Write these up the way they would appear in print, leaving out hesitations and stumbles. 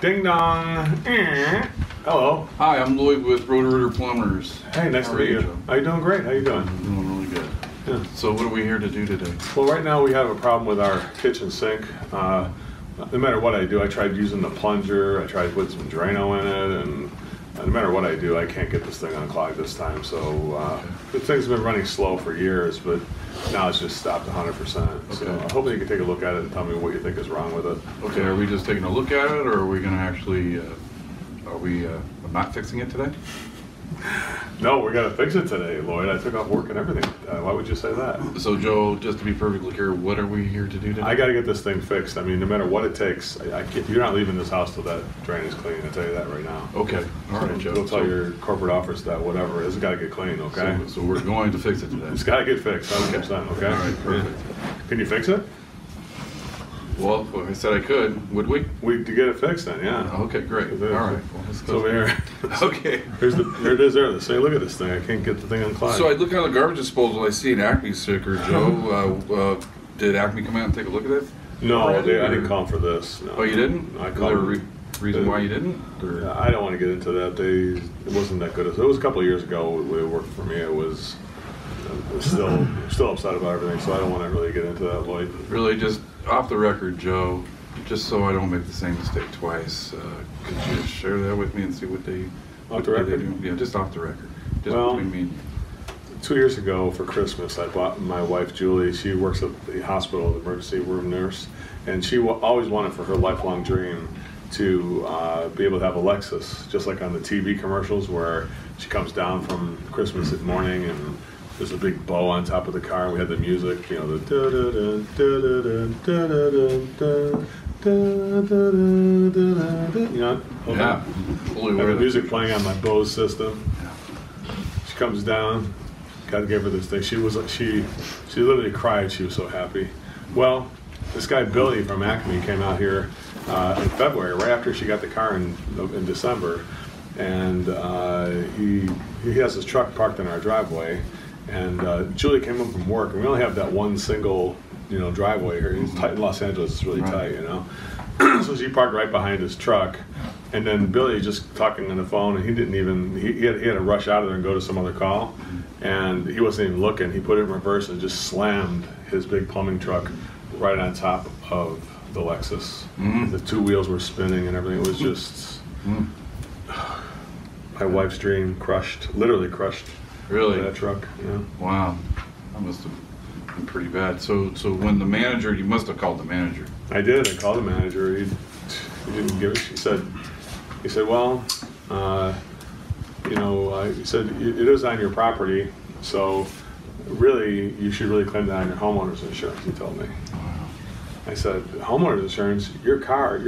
Ding dong. Hello. Hi, I'm Lloyd with Roto-Rooter Plumbers. Hey, nice to meet you. How you doing? Great. How you doing? I'm doing really good. Yeah. So what are we here to do today? Well, right now we have a problem with our kitchen sink. No matter what I do, I tried using the plunger, I tried putting some Drano in it, and no matter what I do, I can't get this thing unclogged this time. So the thing's been running slow for years, but now it's just stopped 100%. Okay. So I hope that you can take a look at it and tell me what you think is wrong with it. Okay, are we just taking a look at it, or are we going to actually, are we not fixing it today? No, we're going to fix it today, Lloyd. I took off work and everything. Why would you say that? So Joe, just to be perfectly clear, what are we here to do today? I got to get this thing fixed. I mean, no matter what it takes, I can't, you're not leaving this house till that drain is clean. I'll tell you that right now. Okay, all right, Joe. Go tell your corporate office that whatever, it's got to get clean, okay? So we're going to fix it today. It's got to get fixed, 100%, okay? All right, perfect. Can you fix it? Well, if I said I could, would we? We to get it fixed then, yeah. Okay, great. All right. Well, let's It's go. over here. Okay. There it is there. Say, look at this thing. I can't get the thing unclogged. So I look on the garbage disposal, I see an Acme sticker, Joe. Did Acme come out and take a look at it? No, I Already, didn't call for this. No. Oh, you didn't? I Is called. there a reason why you didn't? Or? I don't want to get into that. It wasn't that good. It was a couple of years ago. It worked for me. It was still upset about everything. So I don't want to really get into that, Lloyd. Really, just off the record, Joe, just so I don't make the same mistake twice, could you share that with me and see what they Off the record? do? Yeah, just off the record. Just Well, between me and you. 2 years ago for Christmas, I bought my wife Julie. She works at the hospital, the emergency room nurse, and she always wanted for her lifelong dream to be able to have a Lexus, just like on the TV commercials where she comes down from Christmas morning and there's a big bow on top of the car. And we had the music, you know, the da da da da da da da da, you know. Yeah, fully I aware have the of music playing on my Bose system. She comes down. Got to give her this thing. She literally cried. She was so happy. Well, this guy Billy from Acme came out here in February, right after she got the car in December, and he has his truck parked in our driveway. And Julie came home from work, and we only have that one single, you know, driveway here. It's tight in Los Angeles. It's really tight, you know. So she parked right behind his truck, and then Billy just talking on the phone, and he didn't even he had to rush out of there and go to some other call, and he wasn't even looking. He put it in reverse and just slammed his big plumbing truck right on top of the Lexus. The two wheels were spinning and everything. It was just my wife's dream crushed, literally crushed. Really? That truck, yeah. Wow, that must have been pretty bad. So when the manager, you must have called the manager. I did. I called the manager. He didn't give it. He said, well, you know, he said it is on your property, so really you should really claim that on your homeowner's insurance. He told me. Wow. I said, homeowner's insurance? Your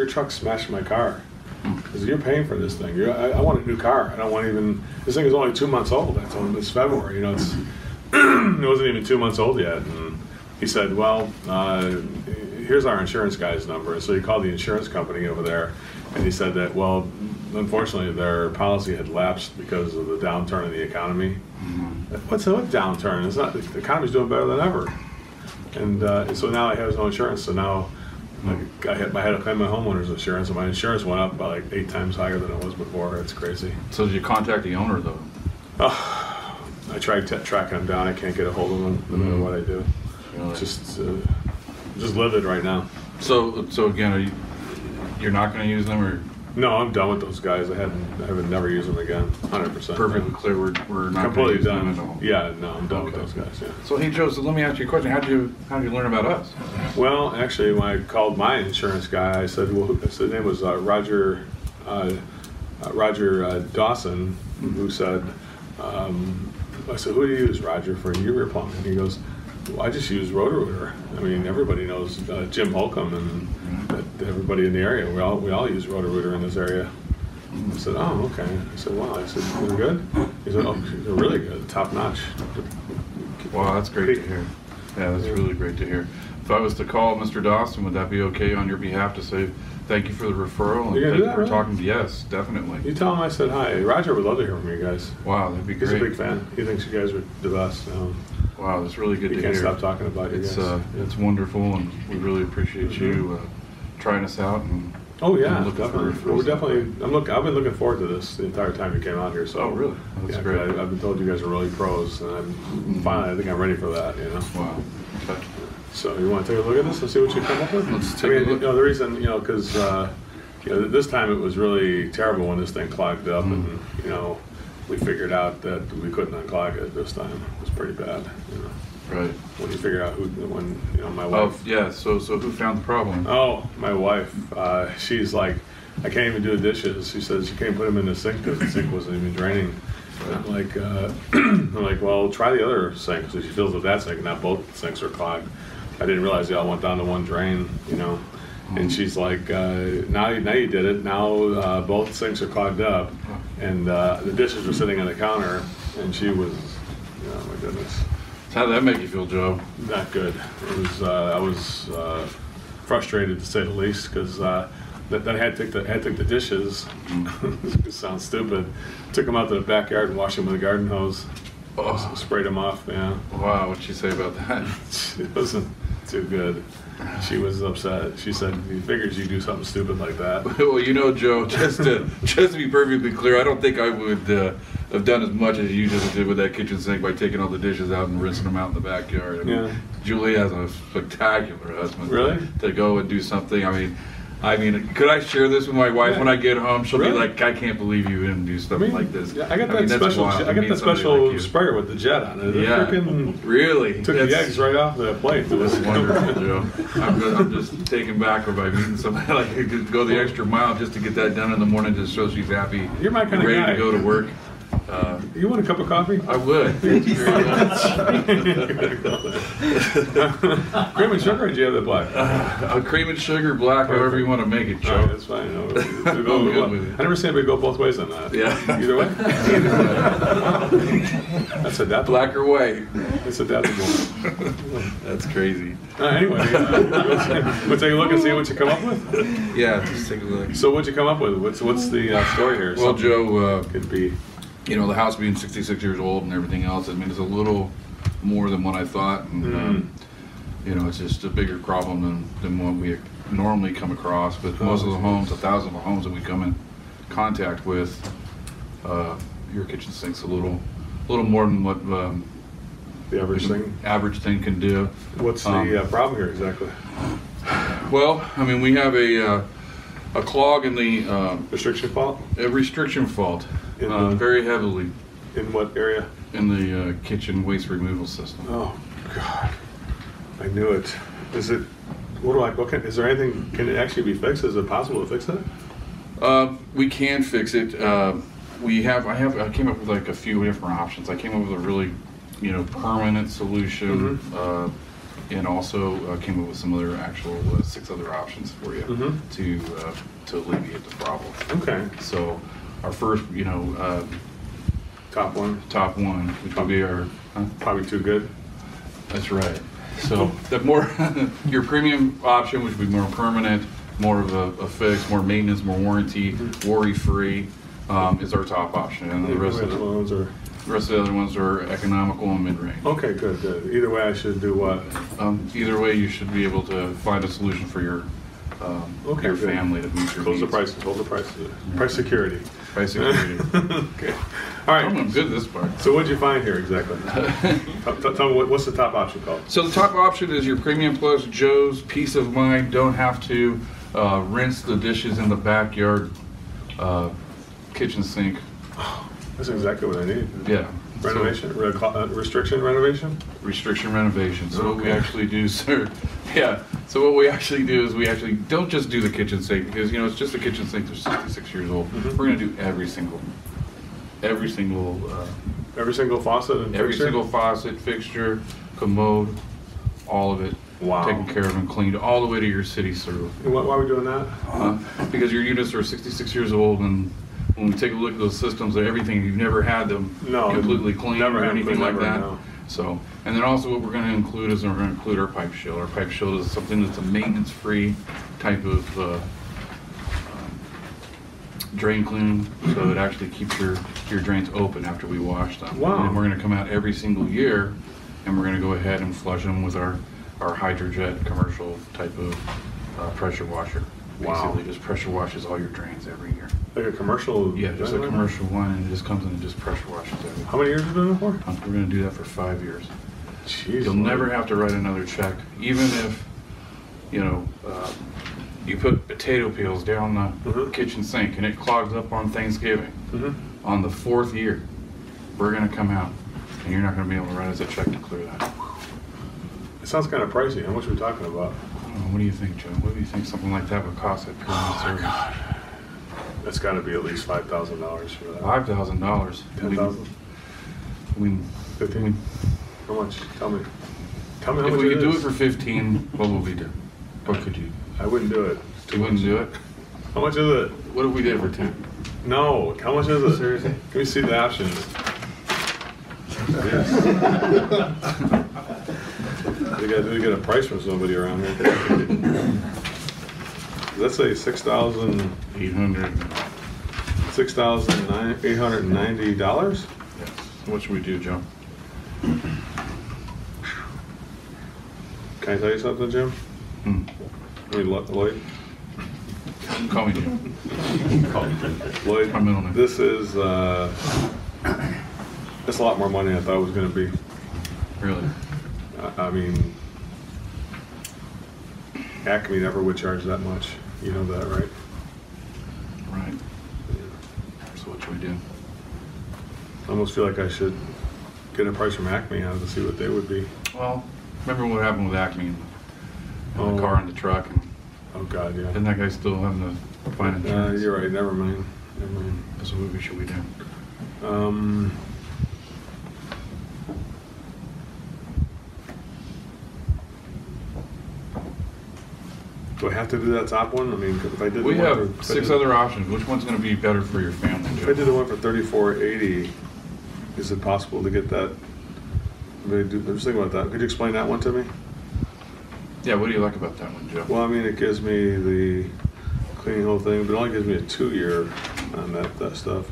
truck smashed my car. Because you're paying for this thing. I want a new car. I don't want even. This thing is only 2 months old. I told him it's February. You know, it's it wasn't even 2 months old yet. And he said, well, here's our insurance guy's number. And so he called the insurance company over there, and he said that, well, unfortunately, their policy had lapsed because of the downturn in the economy. What's a downturn? It's not. The economy's doing better than ever. And so now I have no insurance. So now I had to claim my homeowner's insurance, and my insurance went up by like 8 times higher than it was before. It's crazy. So did you contact the owner though? I tried tracking him down. I can't get a hold of him no matter what I do. Really? Just livid right now. So again, you're not going to use them, or? No, I'm done with those guys. I would never use them again. 100%. Perfectly clear. We're not completely use done. them at all. Yeah, no, I'm done with those guys. Yeah. So hey Joe, so let me ask you a question. How did you learn about us? Well, actually, when I called my insurance guy, I said, well, his name was Roger Dawson, who said, I said, who do you use, Roger, for your plumbing? And he goes, well, I just use Roto-Rooter. I mean, everybody knows Jim Holcomb and everybody in the area. We all use Roto-Rooter in this area. I said, oh, okay. I said, wow. I said, they're good? He said, oh, they're really good, top notch. Wow, that's great to hear. Yeah, that's really great to hear. If I was to call Mr. Dawson, would that be okay on your behalf to say thank you for the referral and thank you for talking to? Yes, definitely. You tell him I said hi. Roger would love to hear from you guys. Wow, that'd be great. He's a big fan. He thinks you guys are the best. Wow, that's really good to hear. You can't stop talking about you guys. It's wonderful, and we really appreciate you trying us out and Oh yeah, definitely. Well, we're definitely. I've been looking forward to this the entire time you came out here. So. Oh really? That's yeah, great. I've been told you guys are really pros, and finally I think I'm ready for that. You know. Wow. Okay. So you want to take a look at this and see what you come up with? Let's take a look. You know, the reason, because this time it was really terrible when this thing clogged up, and we figured out that we couldn't unclog it this time. It was pretty bad. Right. When you figure out my wife. Oh yeah. So who found the problem? Oh, my wife. She's like, I can't even do the dishes. She says you can't put them in the sink because the sink wasn't even draining. And I'm like, well, try the other sink. So she fills up that sink, and now both sinks are clogged. I didn't realize they all went down to one drain, And she's like, now you did it. Now both sinks are clogged up, and the dishes were sitting on the counter, and she was, oh my goodness. How did that make you feel, Joe? Not good. It was. I was frustrated to say the least because I had to take the dishes. It sounds stupid. Took them out to the backyard and washed them with a garden hose. Oh. Sprayed them off. Yeah. Wow. What'd she say about that? It wasn't too good. She was upset. She said, "He figures you do something stupid like that." Well, Joe, just to be perfectly clear, I don't think I would have done as much as you just did with that kitchen sink by taking all the dishes out and rinsing them out in the backyard. I mean, Julie has a spectacular husband. Really? To go and do something. I mean, could I share this with my wife when I get home? She'll be like, "I can't believe you didn't do stuff like this." Yeah, I got that special. I got that special sprayer with the jet on it. Really? Took the eggs right off the plate. It was wonderful, Joe. I'm just taken back by meeting somebody like you could go the extra mile just to get that done in the morning, just so she's happy. You're my kind of ready guy. to go to work. You want a cup of coffee? I would. Thank you very much. Cream and sugar, or do you have the black? Cream and sugar, black, however you want to make it, Joe. All right, that's fine. I never say we go both ways on that. Yeah. Either way? That's adaptable. Black or white. It's adaptable. That's crazy. Anyway, we'll take a look and see what you come up with? Yeah, just take a look. So what'd you come up with? What's the story here? Well, Joe, could be... the house being 66 years old and everything else, it's a little more than what I thought. And, it's just a bigger problem than what we normally come across. But most of the homes, 1,000 of the homes that we come in contact with, your kitchen sink's a little more than what the average thing can do. What's the problem here exactly? Well, we have a clog in the restriction fault. A restriction fault, very heavily. In what area? In the kitchen waste removal system. Oh God, I knew it. Is it? Is there anything? Can it actually be fixed? Is it possible to fix it? We can fix it. I came up with like a few different options. I came up with a really, permanent solution, and also came up with some other 6 other options for you to alleviate the problem. Okay. So our first, top one, which would be our probably too good. That's right. So the more your premium option, which would be more permanent, more of a fix, more maintenance, more warranty, worry-free, is our top option, and the rest of the other ones are economical and mid-range. Okay, good. Either way, I should do what? Either way, you should be able to find a solution for your family that meets your needs. Hold the prices. Price security. Price security. Okay. All right. I'm good at this part. So what'd you find here exactly? Tell me what's the top option called? So the top option is your Premium Plus Joe's Peace of Mind. Don't have to rinse the dishes in the backyard kitchen sink. That's exactly what I need. Yeah. Renovation? Restriction renovation? Restriction renovation. So what we actually do, sir, so what we actually do is we actually don't just do the kitchen sink, because it's just a kitchen sink that's 66 years old. We're going to do every single faucet and every fixture? single faucet, fixture, commode, all of it. Wow. Taken care of and cleaned all the way to your city sewer. And why are we doing that? Because your units are 66 years old, and when we take a look at those systems, everything, you've never had them completely clean or anything like that. No. So, and then also what we're going to include is we're going to include our pipe shield. Our pipe shield is something that's a maintenance-free type of drain cleaning, so it actually keeps your drains open after we wash them. Wow. And we're going to come out every single year, and we're going to go ahead and flush them with our Hydrojet commercial type of pressure washer. Wow. Basically just pressure washes all your drains every year. Like a commercial? Yeah, just a commercial one, and it just comes in and just pressure washes everything. How many years have you been doing it for? We're going to do that for 5 years. Jeez, You'll never have to write another check, even if, you know, you put potato peels down the kitchen sink and it clogs up on Thanksgiving. On the 4th year, we're going to come out, and you're not going to be able to write us a check to clear that. It sounds kind of pricey. How much are we talking about? What do you think, Joe? What do you think something like that would cost at premium service? God. That's got to be at least $5,000 for that. $5,000. $10,000? We 15? How much? Tell me. Tell me how If much we it could do it is. for 15, what would we do? What could you? I wouldn't do it. You wouldn't do it? How much is it? What if we did it for 10? No. How much is it? Seriously? Let me see the options. We got to get a price from somebody around here. Let's say $6,890. Yes. What should we do, Joe? Can I tell you something, Jim? I mean, Lloyd. Call me Jim. Lloyd, My middle name. this is that's a lot more money than I thought it was going to be. Really? I mean, Acme never would charge that much. You know that, right? Right. So what should we do? I almost feel like I should get a price from Acme out to see what they would be. Well, remember what happened with Acme and Oh. the car and the truck? And Oh God, yeah. isn't that guy still having to find insurance? You're right. Never mind. Never mind. So what should we do? Do I have to do that top one? I mean, if I did We the one have for, 6 other options. Which one's going to be better for your family, If I Joe? did the one for $34.80, is it possible to get that? I'm just thinking about that. Could you explain that one to me? Yeah, what do you like about that one, Joe? Well, I mean, it gives me the cleaning whole thing, but it only gives me a 2-year on that stuff.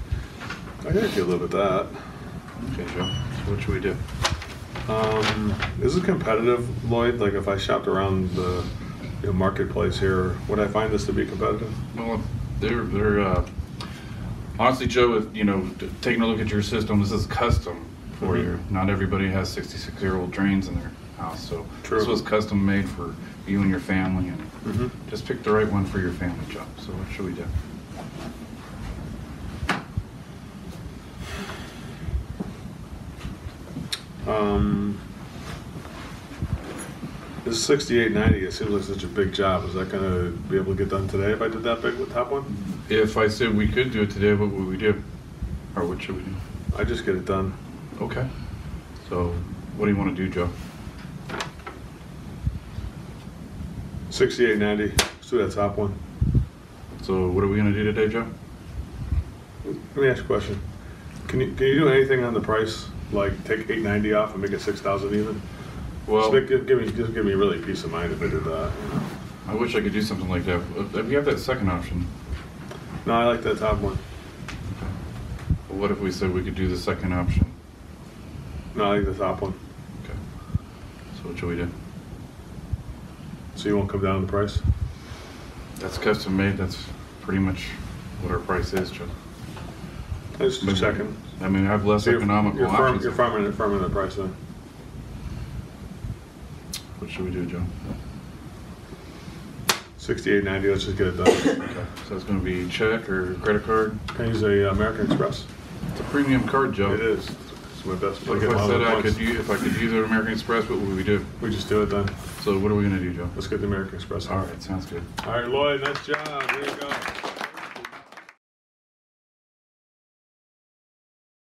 I gotta get a little bit of that. Okay, Joe. So what should we do? Is it competitive, Lloyd? Like if I shopped around the marketplace here, would I find this to be competitive? Well, they're honestly, Joe, if, taking a look at your system, this is custom for you. Not everybody has 66-year-old drains in their house, so True. this was custom made for you and your family, and just pick the right one for your family, Joe. So what should we do? This $68.90, it seems like such a big job. Is that gonna be able to get done today if I did that big with top one? If I said we could do it today, what would we do? Or what should we do? I just get it done. Okay. So what do you want to do, Joe? $68.90. Let's do that top one. So what are we going to do today, Joe? Let me ask you a question. Can you do anything on the price? Like take $8.90 off and make it $6,000 even? Well, Just give me really peace of mind if I did that. I wish I could do something like that. We have that second option. No, I like that top one. Well, what if we said we could do the second option? No, I like the top one. Okay. So what should we do? So you won't come down on the price? That's custom made. That's pretty much what our price is, Joe. Just checking. I mean, I have less So economical you're options. You're firm in the price then. What should we do, Joe? $68.90. Let's just get it done. Okay. So it's going to be check or credit card? Can I use a American Express? It's a premium card, Joe. It is. It's my best. If I said if I could use an American Express, what would we do? We just do it then. So what are we going to do, Joe? Let's get the American Express. All right, sounds good. All right, Lloyd. Nice job. Here you go.